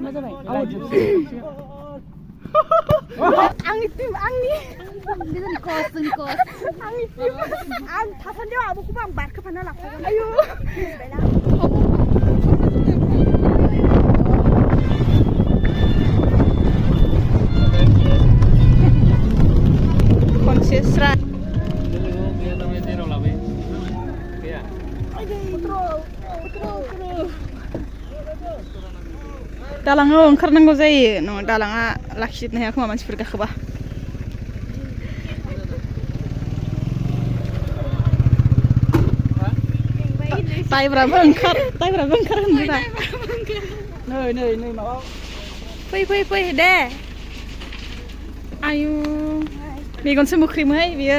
मा जाबाय आंनि टिम आंनि बिदिनो कस आंनि टिम आं थासान्दियाव आब'खौबो आं बारखोफाना लाफागोन आयु खनसे स्रा दालाङाव ओंखारनांगौ जायो नङा दालाङा लाखिजोबनो हाया खोमा मानसिफोर गाखोबा टाइब्राबो ओंखार होनदों दा नै माबा फै दे आयु मेगनसो मोख्रिमोहाय बियो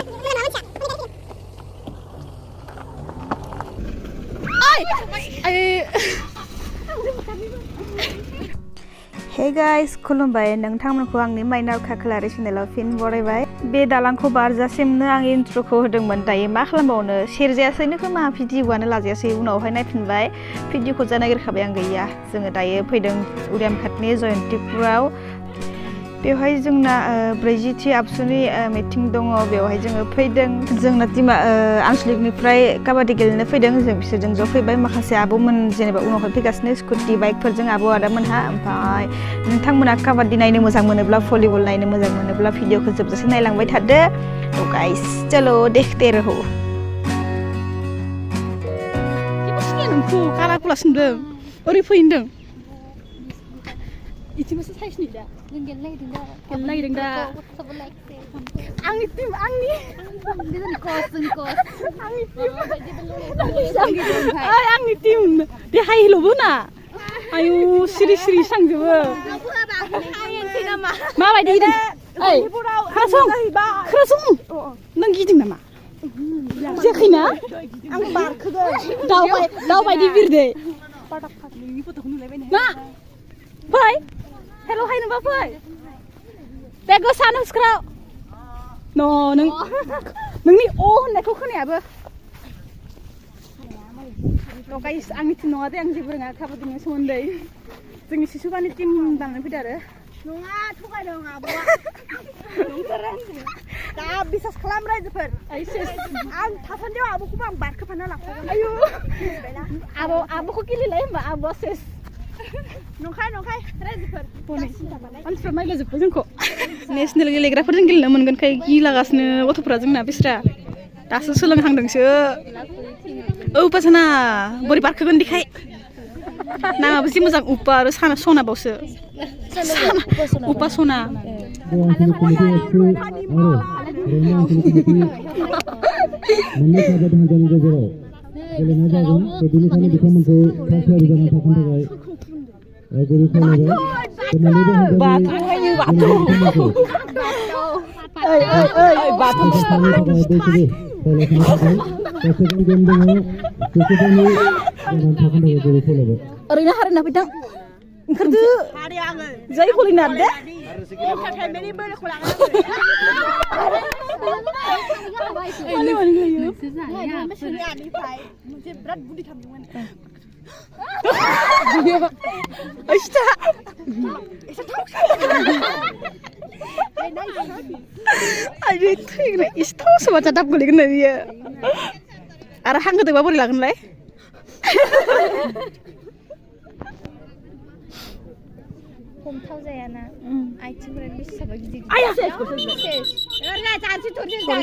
हे गाइस खुलुमबाय नोंथांमोनखौ आंनि माइनाव खाख्लारि चेनेलाव फिन बरायबाय बे दालांखौ बारजासिमनो आं इन्ट्र'खौ होदोंमोन दायो मा खालामबावनो सेरजायासैनो खोमा भिडिअ'आनो लाजायासै उनावहाय नायफिनबाय भिडिअ'खौ जा नागिरखाबाय आं गैया जोङो दायो फैदों उदियामघाटनि जयन्तिपुराव बेवहाय जोंना 40थि आबसुनि मिटिं दङ बेवहाय जोङो फैदों जोंना टिमा आनसलिकनिफ्राय काबादि गेलेनो फैदों जों बिसोरजों ज' फैबाय माखासे आब'मोन जेनेबा उनावहाय फैगासिनो स्कुटि बाइकफोरजों आब' आदामोनहा ओमफ्राय नोंथांमोना काबादि नायनो मोजां मोनोब्ला भलिबल नायनो मोजां मोनोब्ला भिडिअ'खौ जोबजासे नायलांबाय थादो तो गाइस चलो देखते रहो नोंखौ काला कुला सोंदों ओरै फैदों इथिंबोसो साइसनि दा जों गेलेनो नागिरदों दा आंनि टिम आंनि आंनि टिम बे हाइ हिलबो ना आयु सिरि सांजोबो माबायदि खोनासं नों गिदों नामा गियाखैना आं बारखोदों दाउ बायदि बिरदो मा फै हेल' हाय नोंबा फै बे गोसा नोंस्राव नोंनि अ होननायखौ खोनायाबो गाइस आंनि टिम नङा दे आं जेबो रोङा काबादिनि सोमोन्दै जोंनि सिसुबानि टिम लांनो फैदो आरो नङा थगायदों आब'आ दा बिसास खालाम रायजोफोर आं थासान्दियाव आब'खौबो आं बारखोफाना लाफागोन आयु आब'खौ गेलेलाय होमबा आब'आ सेस नंखाय रायजोफोर मानसिफ्रा नायलाजोब्बाय जोंखौ नेसनेल गेलेग्राफोरजों गेलेनो मोनगोनखाय गिलागासिनो गथ'फ्रा जोंना बिस्रा दासो सोलोंहांदोंसो औ पासाना बोरै बारखोगोन देखाय नामाबो जि मोजां उपा आरो सनाबावसो उपा सना ओरैनो हारिना फैदों ओंखारदो जै हलिना दे आयु थैग्रा एसे थावसो बाथा दाब गोलैगोन ना बियो आरो हांगोदोंबा बोरै लागोनलाय हमथाव जायाना आइथिंफोरा बेसेबां गिदिर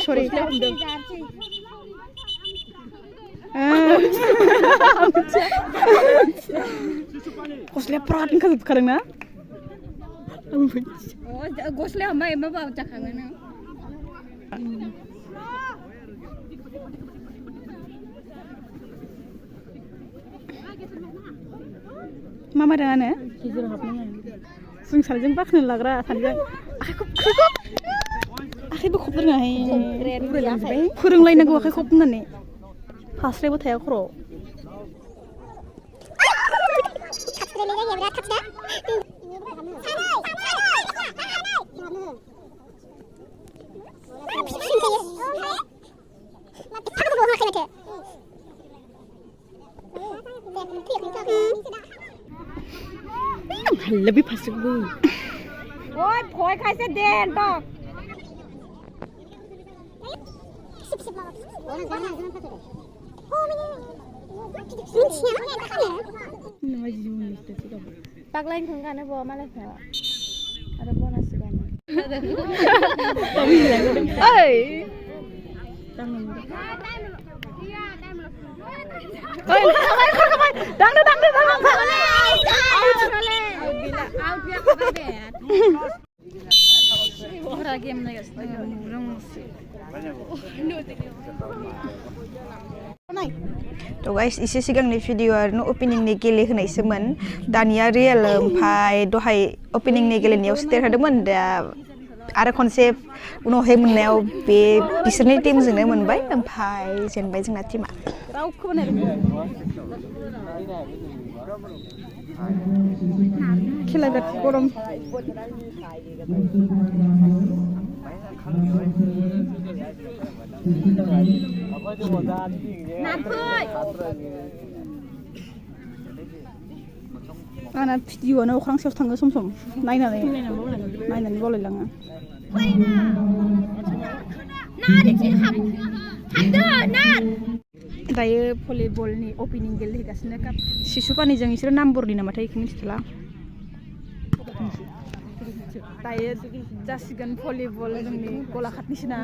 सरि गस्लाया प्राद ओंखारजोबखादों ना गस्लाया माबा जाखागोन मा मादोंआनो जों सानैजों बाखोनो लाग्रा सानैजों आखाइबो खब रोङाहाय फोरोंलायनांगौ आखाइ खब होननानै फास्रायबो थाया खर' lebih pasuk bu. Ôi, phối khai sẽ đèn to. Nama jumlah itu juga. Pak lain kan ada bawa malah ya. Ada bonus kan. Ơi. Ơi, không ơi. Đang đi. Out dia kata bet. Orang game na guys. To guys, isi siगांनि video आरो ओपनिंनि गेलेहोनायसोमोन दानिया real ओमफ्राय दहाय ओपनिंनि गेलेनायाव स्टेर होदोंमोन दा आरो खनसे उनावहाय मोननायाव बे बिसोरनि टीमजोंनो मोनबाय ओमफ्राय जेनबाय जोंना टीमा खेला बिराद गरम आंना भिडिअआनो अख्रां सायाव थाङो सम सम नायनानै बावलायलाङो दायो भलिबलनि ओपनिं गेलेगासिनो काप शिशुपानिजों इसोर नाम्बरनि नामाथाय बेखौ मिथिथला दायो जासिगोन भलिबल जोंनि गलाघाटनिसोना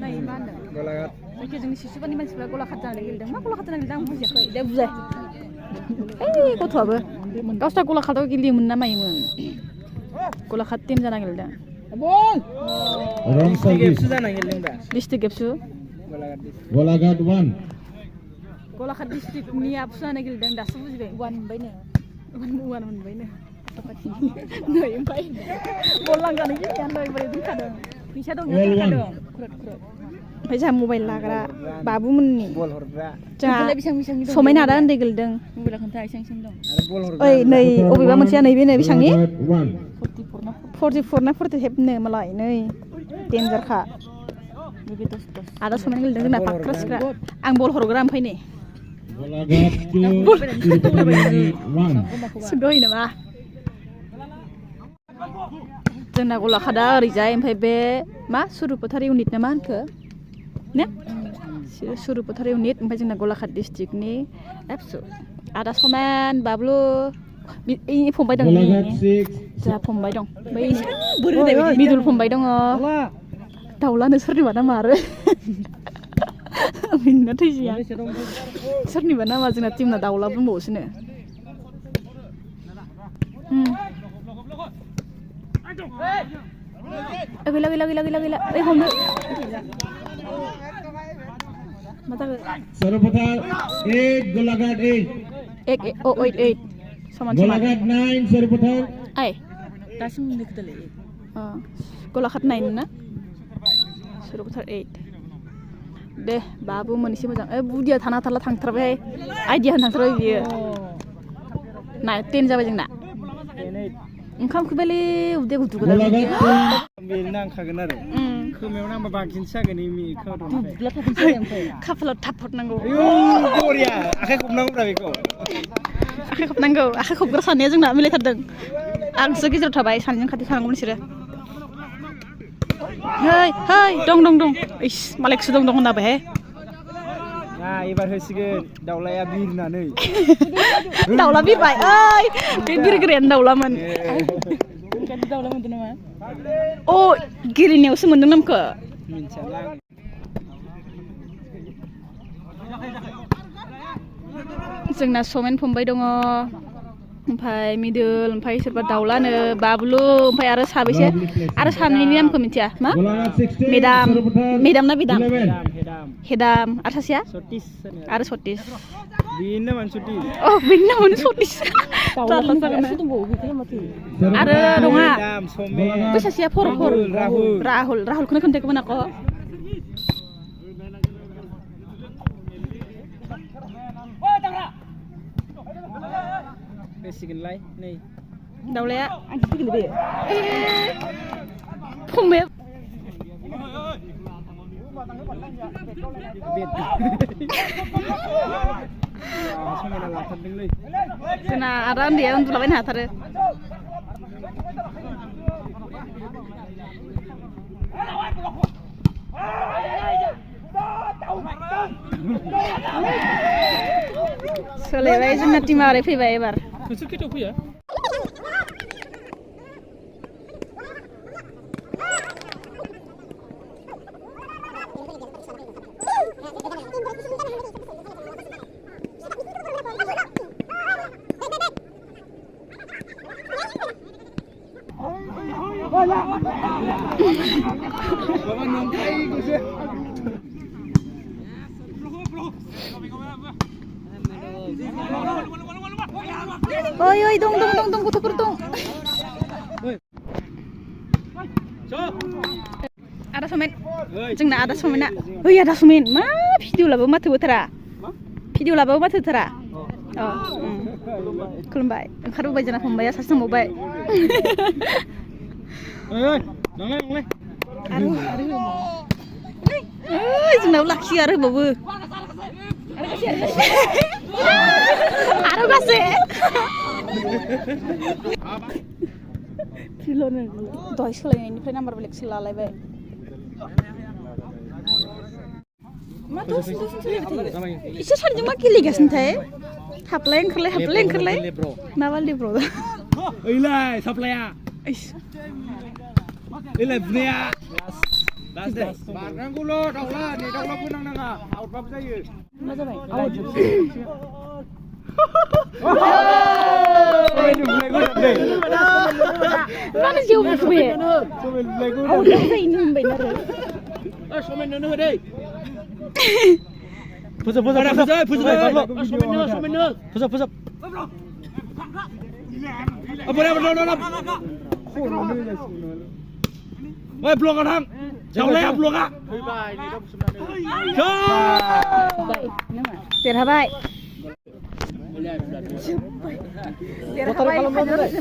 नाय मा होनो गलाघाट जायखि जोंनि शिशुपानि मानसिफ्रा गलाघाट जानानै गेलेदों मा गलाघाट जानानै गेलेदों आं बुजियाखै दे बुजाय ओइ गथ'आबो गावस्रा गलाघाटआव गेलेयोमोन ना मायोमोन गलाघाट टीम जाना गेलेदों डिस्ट्रिक्ट गेबसु गलाघाट 1 गलाघाट डिस्ट्रिक्टनि आबसु जाना गेलेदों दासो बुजिबाय वान मोनबायनो नै ओमफ्राय बल लांजानो गेलेया नै बोरै दोनखादों फैसा दं दोनखादों ओमफ्राय जोंहा मबाइल लाग्रा बाबुमोननि बल हरग्रा जोंहा समायना आदा उन्दै गेलेदों मबाइला खोन्था एसेबां दं ओइ नै अबेबा मोनसेया नैबे नै बेसांनि 44 ना 45 नो मालाय नै डेन्जारखा आदा समायना गेलेदों जोंना फाख्रा सिख्रा आं बल हरग्रा ओमफ्राय नै सुद'है नामा जोंना गलाघाटआ ओरैजाय ओमफ्राय बे मा सुरुपथार इउनिट ना मा होनखो ने सुरुपथार इउनिट ओमफ्राय जोंना गलाघाट डिस्ट्रिक्टनि एबसु आदा समान बाबलु फंबाय दं जोंहा फंबाय दं बै मिदुल फंबाय दङ दाउलानो सोरनिबा नामा आरो मिनिना थैजिया सोरनिबा नामा जोंना टिमना दाउला बुंबावोसोनो गैला ओइ हमनो मा जागोन सर्वप्रथम 8 गलाघाट 8 समान गलाघाट 9 सर्वप्रथम आइ दासिम निकदले गलाघाट 9 ना सर्वप्रथम 8 दे बाबु मोनसे मोजां बुदिया थाना थाला थांथारबाय आइडिया होनो थांथारबाय बियो ना 10 जाबाय जोंना ओंखामखौ बेले उदै गुदु गुदु बेनो नांखागोन आरो खोमायाव नांबा बांसिनसो जागोन खाफालाव थाब हरनांगौ बरिया आखाइ खबनांगौब्रा बेखौ आखाइ खबग्रा सानैया जोंना मिलायथारदों आंसो गेजेराव थाबाय सानैजों खाथि थानांगौ नोंसोरो hey dong इस मालायखौसो दं होनना बाय एबार होसिगोन दाउलाया बिरनानै दाउला बिरबाय ओइ बे बिरग्रायानो दाउलामोन दाउला मोनदों नामा अ गेलेनायावसो मोनदों नामखौ मिन्थियाला जोंना समेन फंबाय दङ ओमफ्राय मिदुल ओमफ्राय सोरबा दाउलानो बाबलु ओमफ्राय आरो साबैसे आरो सानैनि नामखौ मिथिया मा मेदाम ना बेदाम हेदाम आरो सासेया आरो सतीश बेनो नामानो सतीश बेनि नामानो सतीश आरो नङा बै सासेया राहुलखौनो खोन्थायगौमोन आक' होसिगोनलाय नै दाउलाया आं गेलेदो बे फंबाया समायना लाथारदोंलै जोंना आदा उन्दैया उन्दुलाबायनो हाथारो सोलायबाय जोंना टिमा ओरै फैबाय एबार नोंसोर खैथायाव फैया Bapak nongkai gue ओइ ओइ दं दं दं दं गथ'फोर दं आदा समेन जोंना आदा समेना ओइ आदा समेन मा भिडिअ लाबो माथो बोथारा भिडिअ लाबो माथो बोथारा अ खुलुमबाय ओंखारबोबाय जोंना फंबाया सासे दंबावबाय ओइ नंलाय नंलाय ओइ जोंनाव लाखियो आरो होबावो आरो गासे फिलनो दहाय सोलायनायनिफ्राय नाम्बार बेलेगसो लालायबाय मा दस सोलायबाय थायो इसोर सानैजों मा गेलेगासिनोथाय हाबलाय ओंखारलाय माबा लेब्र ओइलाय साप्लाया ओइलाय बुनाया लास्ट दे बारनांगौल' दाउला नै दाउला फोनांनाङा आउटबाबो जायो मा जाबाय आउट मानो जेव बुखुबे आउट जायैनो होनबाय आरो समायनो होदे फोजोब ओइ ब्लगआव थां दाउलाया ब्लगआ फैबाय नेटआव बुसुमनानै देरहाबाय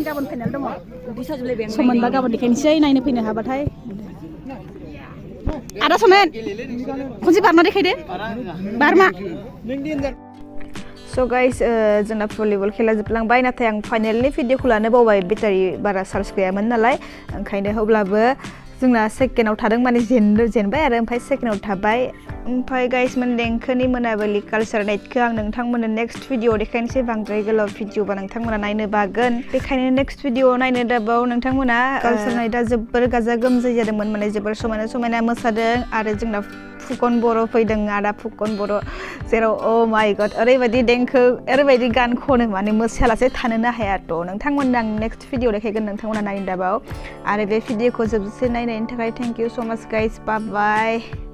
गाबोन फाइनाल दङ समोनबा गाबोन देखायनोसै नायनो फैनो हाबाथाय आदा समेन खनसे बारना देखायदो बारमा स' गाइस जोंना भलिबल खेला जोबलांबाय नाथाय आं फाइनेलनि भिडिअखौ लानो बावबाय बेटारि बारा चार्ज गैयामोन नालाय ओंखायनो अब्लाबो जोंना सेकेन्डआव थादों माने जेनबाय आरो ओमफ्राय सेकेन्डआव थाबाय ओमफ्राय गाइस मोन देंखोनि मोनाबिलि कालचार नाइटखौ आं नोंथांमोननो नेक्स्ट भिडिअ देखायनोसै बांद्राय गोलाव भिडिअबा नोंथांमोना नायनो बागोन बेखायनो नेक्स्ट भिडिअ नायनो दाबाव नोंथांमोना कालचार नाइटआ जोबोर गाजा गोमजायै जादोंमोन माने जोबोर समायना मोसादों आरो जोंना फुकन बर' फैदों आदा फुकन बर' जेराव अ माय गड ओरैबायदि देंखो ओरैबायदि गान खनो माने मोसायालासे थानोनो हायाथ' नोंथांमोननो आं नेक्स्ट भिडिअ देखायगोन नोंथांमोना नायनो दाबाव आरो बे भिडिअखौ जोबजासे नायनायनि थाखाय थेंक इउ स' माच गाइस बाय